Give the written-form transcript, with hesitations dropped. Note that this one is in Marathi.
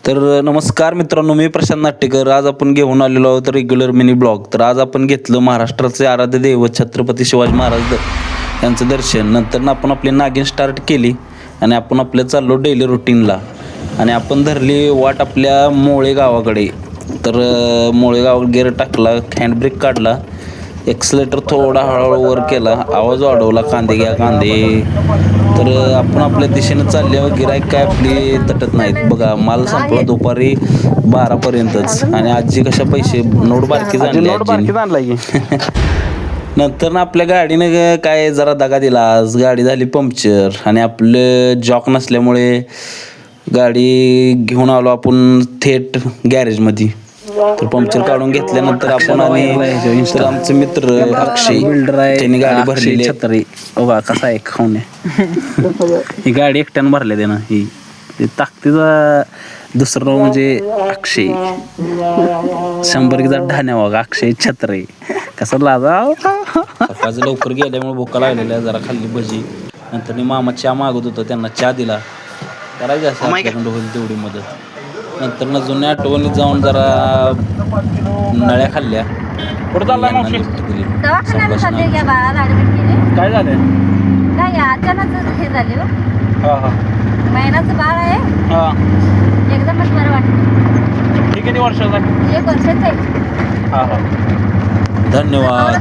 तर नमस्कार मित्रांनो, मी प्रशांत नाट्यकर. आज आपण घेऊन आलेलो आहोत रेग्युलर मिनी ब्लॉग. तर आज आपण घेतलं महाराष्ट्राचे आराध्य दैवत छत्रपती शिवाजी महाराज यांचं दर्शन. नंतर आपण आपली नागिन स्टार्ट केली आणि आपण आपल्या चाललो डेली रुटीनला. आणि आपण धरली वाट आपल्या मोळे गावाकडे. तर मोळे गावाकडे गेअर टाकला, हँडब्रेक काढला, एक्सलेटर थोडा हळूहळू वर केला, आवाज वाढवला, कांदे घ्या कांदे. तर आपण आपल्या दिशेनं चालल्यावर गिराईक काय आपली तटत नाहीत. बघा, माल संपला दुपारी 12पर्यंतच. आणि आजी कशा पैसे नोट बारकी आणली. नंतर ना आपल्या गाडीनं काय जरा दगा दिला. आज गाडी झाली पंक्चर आणि आपलं जॉक नसल्यामुळे गाडी घेऊन आलो आपण थेट गॅरेजमध्ये. तर पंक्चर काढून घेतल्यानंतर आपण आणि तर आमचे मित्र अक्षय बिल्डर आहे, त्यांनी गाडी भरलेली छत्री. बघा कसा आहे खाऊन ही गाडी एकट्यानं भरल्या त्यानं. ही ताकदीचा दुसरं म्हणजे अक्षय 100 किचा ढाण्या. बघा अक्षय छत्री कसं लाजा. सकाळचं लवकर गेल्यामुळे भुका लागलेल्या, जरा खाल्ली भजी. नंतर मामा चहा मागत होतं, त्यांना चहा दिला. करायचं असं आपल्याकडं होईल तेवढी मदत. नंतर न जुन्या आठवणीत जाऊन जरा नळ्या खाल्ल्या. कुठं चालला मावशी? काय झालं? काय अचानक हे झाले हो. हां महिन्याचं बाळ आहे, हां. एकदमच बरं वाटतं. हे किती वर्षाचा आहे? 1 वर्षाचं आहे. हां. धन्यवाद.